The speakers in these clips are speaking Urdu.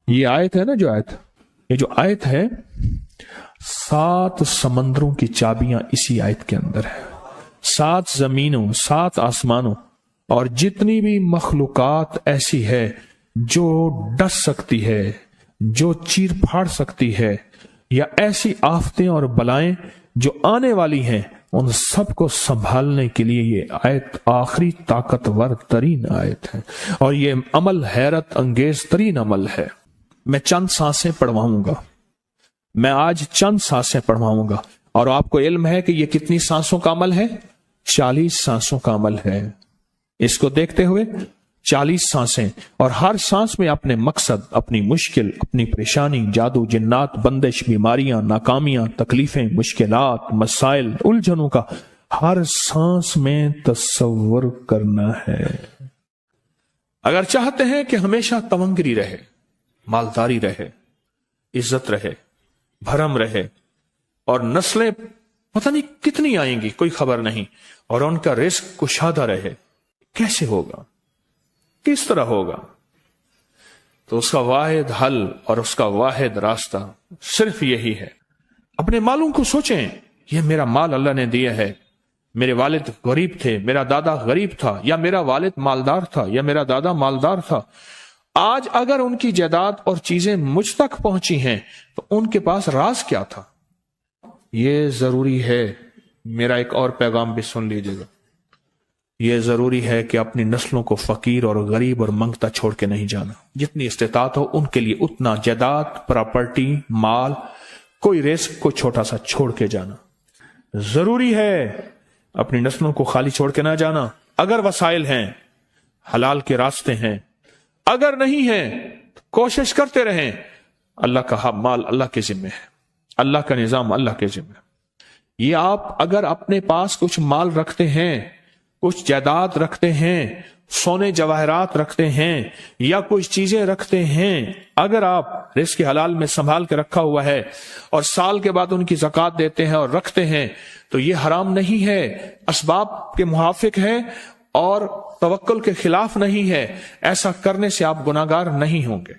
یہ آیت ہے نا یہ جو آیت ہے 7 سمندروں کی چابیاں اسی آیت کے اندر ہے. 7 زمینوں 7 آسمانوں اور جتنی بھی مخلوقات ایسی ہے جو ڈس سکتی ہے، جو چیر پھاڑ سکتی ہے، یا ایسی آفتیں اور بلائیں جو آنے والی ہیں، ان سب کو سنبھالنے کے لیے یہ آیت آخری طاقتور ترین آیت ہے، اور یہ عمل حیرت انگیز ترین عمل ہے. میں چند سانسیں پڑھواؤں گا، میں آج چند سانسیں پڑھواؤں گا، اور آپ کو علم ہے کہ یہ کتنی سانسوں کا عمل ہے؟ 40 سانسوں کا عمل ہے. اس کو دیکھتے ہوئے 40 سانسیں، اور ہر سانس میں اپنے مقصد، اپنی مشکل، اپنی پریشانی، جادو، جنات، بندش، بیماریاں، ناکامیاں، تکلیفیں، مشکلات، مسائل، الجھنوں کا ہر سانس میں تصور کرنا ہے. اگر چاہتے ہیں کہ ہمیشہ تونگری رہے، مالداری رہے، عزت رہے، بھرم رہے، اور نسلیں پتہ نہیں کتنی آئیں گی کوئی خبر نہیں، اور ان کا رزق کشادہ رہے، کیسے ہوگا؟ کس طرح ہوگا؟ تو اس کا واحد حل اور اس کا واحد راستہ صرف یہی ہے. اپنے مالوں کو سوچیں، یہ میرا مال اللہ نے دیا ہے. میرے والد غریب تھے، میرا دادا غریب تھا، یا میرا والد مالدار تھا، یا میرا دادا مالدار تھا. آج اگر ان کی جائیداد اور چیزیں مجھ تک پہنچی ہیں تو ان کے پاس راز کیا تھا؟ یہ ضروری ہے. میرا ایک اور پیغام بھی سن لیجیے گا. یہ ضروری ہے کہ اپنی نسلوں کو فقیر اور غریب اور منگتا چھوڑ کے نہیں جانا. جتنی استطاعت ہو ان کے لیے اتنا جائیداد، پراپرٹی، مال، کوئی رزق کو چھوٹا سا چھوڑ کے جانا ضروری ہے. اپنی نسلوں کو خالی چھوڑ کے نہ جانا. اگر وسائل ہیں، حلال کے راستے ہیں، اگر نہیں ہیں کوشش کرتے رہیں. اللہ کا مال اللہ کے ذمہ ہے، اللہ کا نظام اللہ کے ذمہ ہے. یہ آپ اگر اپنے پاس کچھ مال رکھتے ہیں، کچھ جائیداد رکھتے ہیں، سونے جواہرات رکھتے ہیں، یا کچھ چیزیں رکھتے ہیں، اگر آپ رزق حلال میں سنبھال کے رکھا ہوا ہے اور سال کے بعد ان کی زکوٰۃ دیتے ہیں اور رکھتے ہیں، تو یہ حرام نہیں ہے، اسباب کے موافق ہے اور توکل کے خلاف نہیں ہے. ایسا کرنے سے آپ گناہگار نہیں ہوں گے.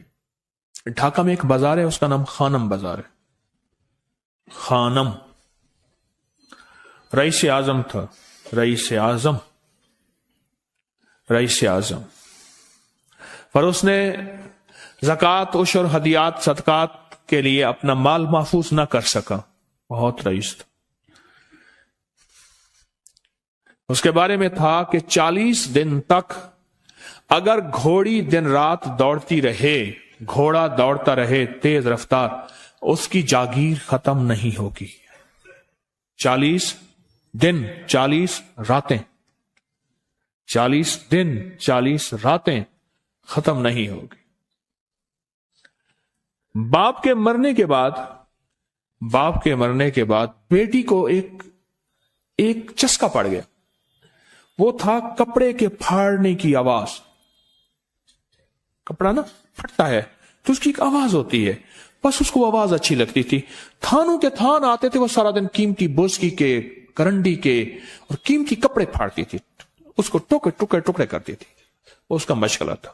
ڈھاکہ میں ایک بازار ہے، اس کا نام خانم بازار ہے. خانم رئیس اعظم تھا، رئیس اعظم. پر اس نے زکوٰۃ، عشر، ہدیات، صدقات کے لیے اپنا مال محفوظ نہ کر سکا. بہت رئیس تھا. اس کے بارے میں تھا کہ 40 دن تک اگر گھوڑی دن رات دوڑتی رہے، گھوڑا دوڑتا رہے تیز رفتار، اس کی جاگیر ختم نہیں ہوگی. 40 دن 40 راتیں، 40 دن 40 راتیں ختم نہیں ہوگی. باپ کے مرنے کے بعد بیٹی کو ایک چسکا پڑ گیا. وہ تھا کپڑے کے پھاڑنے کی آواز. کپڑا نا پھٹتا ہے تو اس کی ایک آواز ہوتی ہے، بس اس کو آواز اچھی لگتی تھی. تھانوں کے تھان آتے تھے، وہ سارا دن قیمتی بوسکی کے، کرنڈی کے اور قیمتی کپڑے پھاڑتی تھی، اس کو ٹکڑے کرتی تھی. اس کا مشغلہ تھا.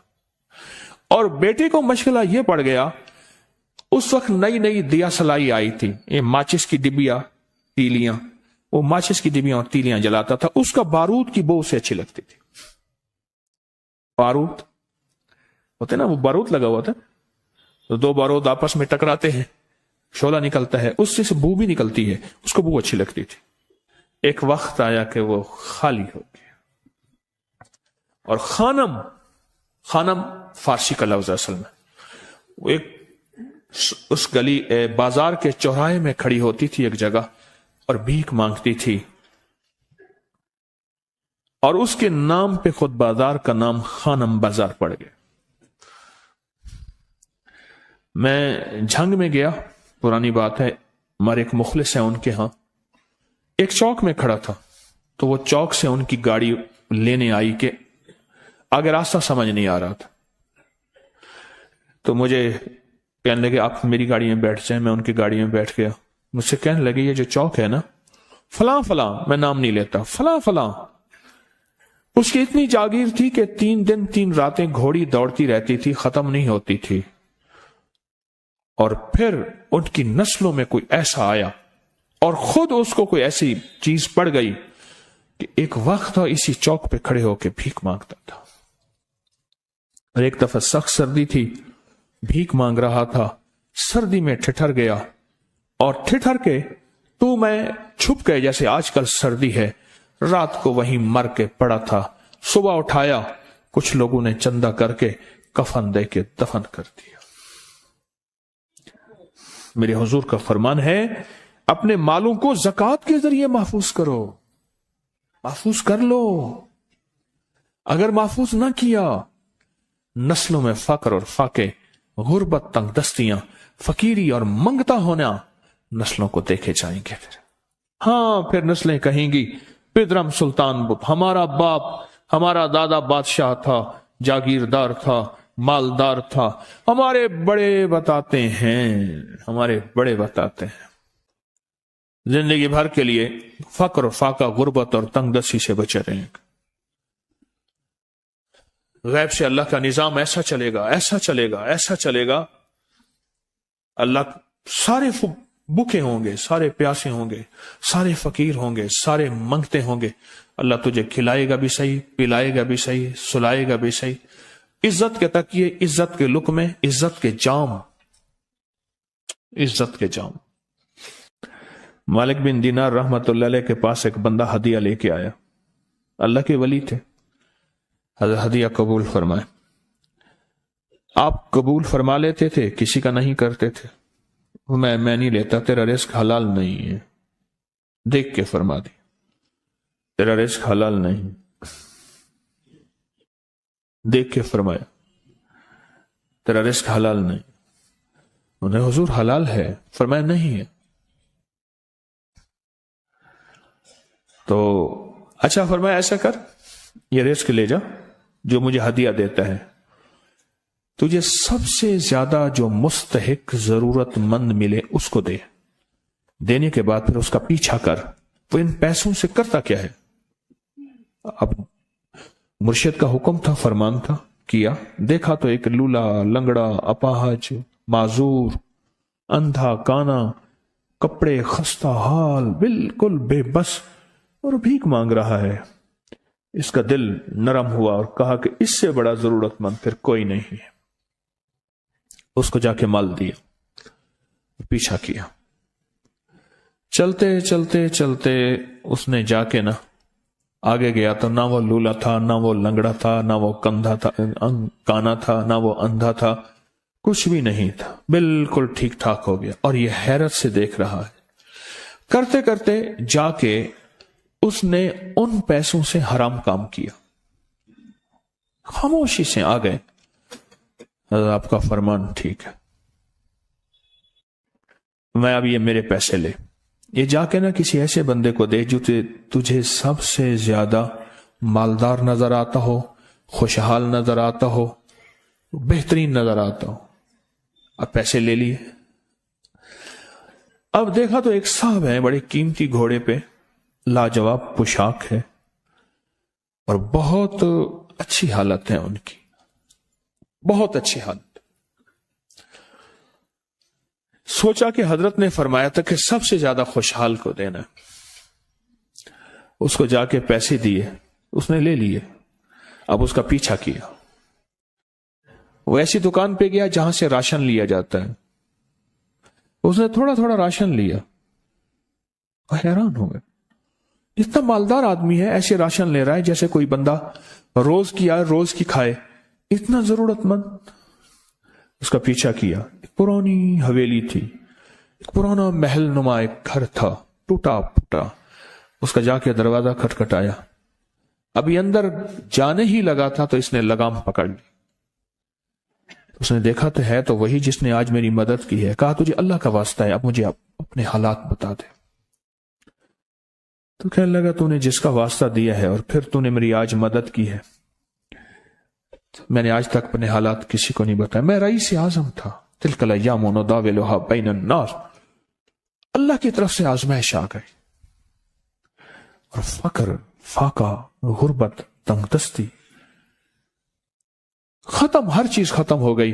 اور بیٹے کو مشغلہ یہ پڑ گیا، اس وقت نئی دیا سلائی آئی تھی، یہ ماچس کی ڈبیاں، تیلیاں، وہ ماچس کی ڈبیاں اور تیلیاں جلاتا تھا. اس کا بارود کی بو سے اچھی لگتی تھی. بارود ہوتے نا، وہ بارود لگا ہوا تھا، تو 2 بارود آپس میں ٹکراتے ہیں، شعلہ نکلتا ہے، اس سے بو بھی نکلتی ہے، اس کو بو اچھی لگتی تھی. ایک وقت آیا کہ وہ خالی ہو گیا. اور خانم فارسی کا لفظ اصل میں، وہ ایک اس گلی بازار کے چوراہے میں کھڑی ہوتی تھی ایک جگہ اور بھیک مانگتی تھی، اور اس کے نام پہ خود بازار کا نام خانم بازار پڑ گیا. میں جھنگ میں گیا، پرانی بات ہے، ہمارے ایک مخلص ہیں ان کے ہاں، ایک چوک میں کھڑا تھا، تو وہ چوک سے ان کی گاڑی لینے آئی کہ آگے راستہ سمجھ نہیں آ رہا تھا. تو مجھے کہنے لگے آپ میری گاڑی میں بیٹھ جائیں. میں ان کی گاڑی میں بیٹھ گیا. مجھ سے کہنے لگے یہ جو چوک ہے نا، فلاں فلاں، میں نام نہیں لیتا، فلاں فلاں، اس کی اتنی جاگیر تھی کہ 3 دن 3 راتیں گھوڑی دوڑتی رہتی تھی، ختم نہیں ہوتی تھی. اور پھر ان کی نسلوں میں کوئی ایسا آیا اور خود اس کو کوئی ایسی چیز پڑ گئی کہ ایک وقت تھا اسی چوک پہ کھڑے ہو کے بھیک مانگتا تھا. اور ایک دفعہ سخت سردی تھی، بھیک مانگ رہا تھا، سردی میں ٹھٹر گیا اور ٹھٹر کے تو میں چھپ گئے جیسے آج کل سردی ہے. رات کو وہیں مر کے پڑا تھا. صبح اٹھایا، کچھ لوگوں نے چندہ کر کے کفن دے کے دفن کر دیا. میرے حضور کا فرمان ہے اپنے مالوں کو زکوٰۃ کے ذریعے محفوظ کرو، محفوظ کر لو. اگر محفوظ نہ کیا، نسلوں میں فقر اور فاقے، غربت، تنگ دستیاں، فقیری اور منگتا ہونا نسلوں کو دیکھے جائیں گے. پھر نسلیں کہیں گی پدرم سلطان بت، ہمارا باپ، ہمارا دادا بادشاہ تھا، جاگیردار تھا، مالدار تھا. ہمارے بڑے بتاتے ہیں زندگی بھر کے لیے فقر، فاقہ، غربت اور تنگ دستی سے بچے رہیں گے. غیب سے اللہ کا نظام ایسا چلے گا، ایسا چلے گا، ایسا چلے گا. اللہ سارے بھوکے ہوں گے، سارے پیاسے ہوں گے، سارے فقیر ہوں گے، سارے منگتے ہوں گے. اللہ تجھے کھلائے گا بھی صحیح، پلائے گا بھی صحیح، سلائے گا بھی صحیح. عزت کے تکیے، عزت کے لقمے، عزت کے جام، عزت کے جام. مالک بن دینار رحمت اللہ علیہ کے پاس ایک بندہ ہدیہ لے کے آیا. اللہ کے ولی تھے. حضرت ہدیہ قبول فرمائے. آپ قبول فرما لیتے تھے، کسی کا نہیں کرتے تھے. میں نہیں لیتا، تیرا رزق حلال نہیں ہے. دیکھ کے فرما دی تیرا رزق حلال نہیں. دیکھ کے فرمایا تیرا رزق حلال نہیں. انہیں حضور حلال ہے، فرمایا نہیں ہے. تو اچھا فرمایا ایسا کر، یہ رزق لے جا جو مجھے ہدیہ دیتا ہے. تجھے سب سے زیادہ جو مستحق ضرورت مند ملے اس کو دے. دینے کے بعد پھر اس کا پیچھا کر. وہ ان پیسوں سے کرتا کیا ہے؟ اب مرشد کا حکم تھا، فرمان تھا، کیا. دیکھا تو ایک لولا، لنگڑا، اپاہج، معذور، اندھا، کانا، کپڑے خستہ حال، بالکل بے بس، اور بھیک مانگ رہا ہے. اس کا دل نرم ہوا اور کہا کہ اس سے بڑا ضرورت مند پھر کوئی نہیں ہے. اس کو جا کے مال دیا، پیچھا کیا. چلتے چلتے چلتے اس نے جا کے آگے گیا تو نہ وہ لولا تھا، نہ وہ لنگڑا تھا، نہ وہ کندھا تھا، کانا تھا، نہ وہ اندھا تھا، کچھ بھی نہیں تھا. بالکل ٹھیک ٹھاک ہو گیا اور یہ حیرت سے دیکھ رہا ہے. کرتے کرتے جا کے اس نے ان پیسوں سے حرام کام کیا. خاموشی سے آ گئے. آپ کا فرمان ٹھیک ہے، میں اب یہ میرے پیسے لے، یہ جا کے کسی ایسے بندے کو دے جو تجھے سب سے زیادہ مالدار نظر آتا ہو، خوشحال نظر آتا ہو، بہترین نظر آتا ہو. اب پیسے لے لیے. اب دیکھا تو ایک صاحب ہیں، بڑے قیمتی گھوڑے پہ، لاجواب پوشاک ہے اور بہت اچھی حالت ہے ان کی، بہت اچھی حالت. سوچا کہ حضرت نے فرمایا تھا کہ سب سے زیادہ خوشحال کو دینا. اس کو جا کے پیسے دیے، اس نے لے لیے. اب اس کا پیچھا کیا. وہ ایسی دکان پہ گیا جہاں سے راشن لیا جاتا ہے. اس نے تھوڑا تھوڑا راشن لیا. وہ حیران ہو گئے، اتنا مالدار آدمی ہے، ایسے راشن لے رہا ہے جیسے کوئی بندہ روز کی آئے روز کی کھائے، اتنا ضرورت مند. اس کا پیچھا کیا. ایک پرانی حویلی تھی، ایک پرانا محل نما ایک گھر تھا، ٹوٹا پھوٹا. اس کا جا کے دروازہ کھٹکھٹایا. ابھی اندر جانے ہی لگا تھا تو اس نے لگام پکڑ لی. اس نے دیکھا تو ہے تو وہی جس نے آج میری مدد کی ہے. کہا تجھے اللہ کا واسطہ ہے، اب مجھے اپنے حالات بتا دے. تو کہنے لگا تو نے جس کا واسطہ دیا ہے اور پھر تو نے میری آج مدد کی ہے، میں نے آج تک اپنے حالات کسی کو نہیں بتایا. میں رئیس اعظم تھا. تلک الایام نداولها بین الناس. اللہ کی طرف سے آزمائش آ گئی اور فقر، فاقہ، غربت، تنگ دستی ختم، ہر چیز ختم ہو گئی.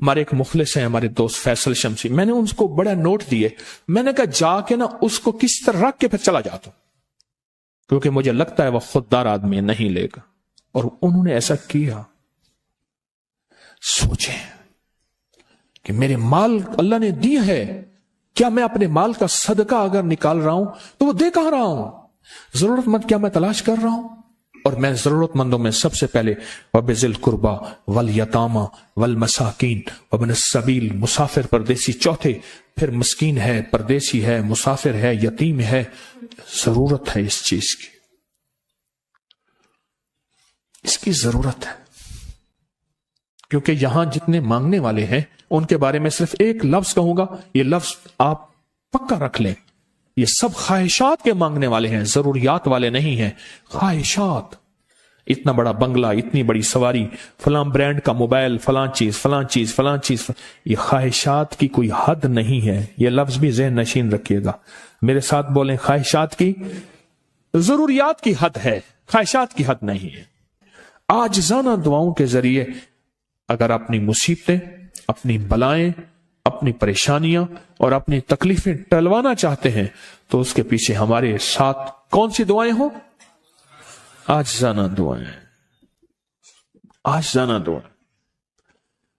ہمارے ایک مخلص ہیں ہمارے دوست فیصل شمسی، میں نے ان کو بڑا نوٹ دیے، میں نے کہا جا کے نا اس کو کس طرح رکھ کے پھر چلا جاتا ہوں، کیونکہ مجھے لگتا ہے وہ خوددار آدمی نہیں لے گا، اور انہوں نے ایسا کیا۔ سوچیں کہ میرے مال اللہ نے دی ہے، کیا میں اپنے مال کا صدقہ اگر نکال رہا ہوں تو وہ دے کہاں رہا ہوں؟ ضرورت مند کیا میں تلاش کر رہا ہوں؟ اور میں ضرورت مندوں میں سب سے پہلے وَبِذِي الْقُرْبَى وَالْيَتَامَى وَالْمَسَاكِينَ وَابْنِ السَّبِيلِ، مسافر پردیسی چوتھے، پھر مسکین ہے، پردیسی ہے، مسافر ہے، یتیم ہے، ضرورت ہے اس چیز کی، اس کی ضرورت ہے۔ کیونکہ یہاں جتنے مانگنے والے ہیں ان کے بارے میں صرف ایک لفظ کہوں گا، یہ لفظ آپ پکا رکھ لیں، یہ سب خواہشات کے مانگنے والے ہیں، ضروریات والے نہیں ہیں، خواہشات۔ اتنا بڑا بنگلہ، اتنی بڑی سواری، فلاں برانڈ کا موبائل، فلاں چیز فلاں چیز فلاں چیز، یہ خواہشات کی کوئی حد نہیں ہے، یہ لفظ بھی ذہن نشین رکھیے گا، میرے ساتھ بولیں، خواہشات کی، ضروریات کی حد ہے، خواہشات کی حد نہیں ہے۔ عاجزانہ دعاؤں کے ذریعے اگر اپنی مصیبتیں، اپنی بلائیں، اپنی پریشانیاں اور اپنی تکلیفیں ٹلوانا چاہتے ہیں تو اس کے پیچھے ہمارے ساتھ کون سی دعائیں ہوں؟ عاجزانہ دعائیں، عاجزانہ دعائیں۔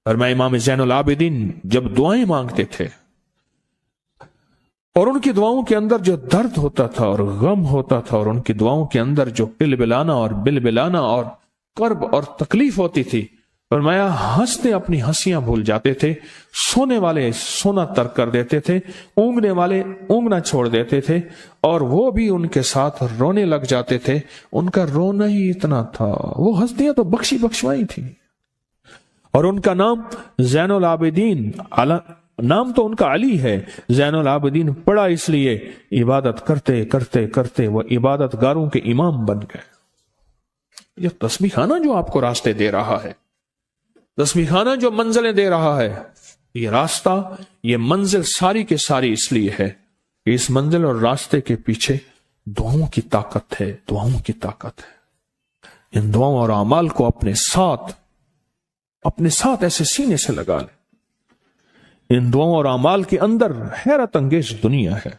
اور میں امام زین العابدین جب دعائیں مانگتے تھے اور ان کی دعاؤں کے اندر جو درد ہوتا تھا اور غم ہوتا تھا، اور ان کی دعاؤں کے اندر جو بلبلانا اور بلبلانا اور کرب اور تکلیف ہوتی تھی، فرمایا ہنستے اپنی ہنسیاں بھول جاتے تھے، سونے والے سونا ترک کر دیتے تھے، اونگنے والے اونگنا چھوڑ دیتے تھے، اور وہ بھی ان کے ساتھ رونے لگ جاتے تھے۔ ان کا رونا ہی اتنا تھا، وہ ہنسیاں تو بخشی بخشوائی تھی، اور ان کا نام زین العابدین، نام تو ان کا علی ہے، زین العابدین پڑا اس لیے عبادت کرتے کرتے کرتے وہ عبادت گاروں کے امام بن گئے۔ یہ تسبیح خانہ جو آپ کو راستے دے رہا ہے، تسبیح خانہ جو منزلیں دے رہا ہے، یہ راستہ، یہ منزل ساری کے ساری اس لیے ہے کہ اس منزل اور راستے کے پیچھے دعاؤں کی طاقت ہے، دعاؤں کی طاقت ہے۔ ان دعاؤں اور اعمال کو اپنے ساتھ ایسے سینے سے لگا لیں۔ ان دعاؤں اور اعمال کے اندر حیرت انگیز دنیا ہے۔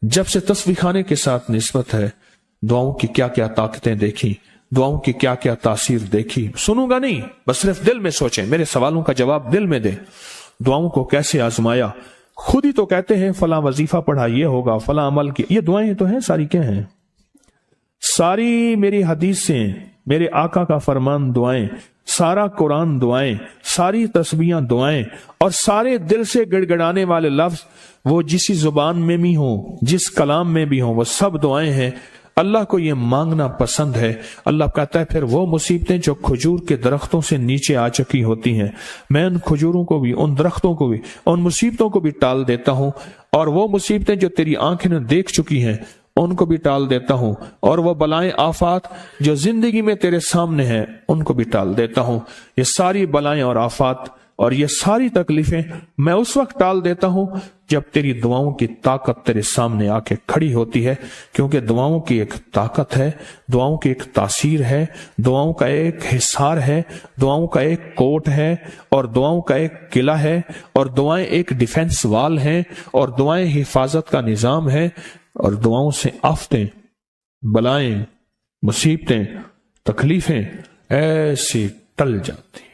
جب سے تسبیح خانے کے ساتھ نسبت ہے، دعاؤں کی کیا کیا طاقتیں دیکھی، دعاؤں کی کیا کیا تاثیر دیکھی، سنوں گا نہیں، بس صرف دل میں سوچیں، میرے سوالوں کا جواب دل میں دیں۔ دعاؤں کو کیسے آزمایا، خود ہی تو کہتے ہیں فلاں وظیفہ پڑھا یہ ہوگا، فلاں عمل کی، یہ دعائیں تو ہیں، ساری کیا ہیں؟ ساری میری حدیثیں، میرے آقا کا فرمان دعائیں، سارا قرآن دعائیں، ساری تسبیحاں دعائیں، اور سارے دل سے گڑ گڑانے والے لفظ وہ جسی زبان میں بھی ہوں، جس کلام میں بھی ہوں، وہ سب دعائیں ہیں۔ اللہ کو یہ مانگنا پسند ہے۔ اللہ کہتا ہے پھر وہ مصیبتیں جو کھجور کے درختوں سے نیچے آ چکی ہوتی ہیں، میں ان کھجوروں کو بھی، ان درختوں کو بھی، ان مصیبتوں کو بھی ٹال دیتا ہوں، اور وہ مصیبتیں جو تیری آنکھیں نے دیکھ چکی ہیں ان کو بھی ٹال دیتا ہوں، اور وہ بلائیں آفات جو زندگی میں تیرے سامنے ہیں ان کو بھی ٹال دیتا ہوں۔ یہ ساری بلائیں اور آفات اور یہ ساری تکلیفیں میں اس وقت ٹال دیتا ہوں جب تیری دعاؤں کی طاقت تیرے سامنے آ کے کھڑی ہوتی ہے، کیونکہ دعاؤں کی ایک طاقت ہے، دعاؤں کی ایک تاثیر ہے، دعاؤں کا ایک حصار ہے، دعاؤں کا ایک کوٹ ہے، اور دعاؤں کا ایک قلعہ ہے، اور دعائیں ایک ڈیفنس وال ہیں، اور دعائیں حفاظت کا نظام ہے، اور دعاؤں سے آفتیں، بلائیں، مصیبتیں، تکلیفیں ایسی ٹل جاتی۔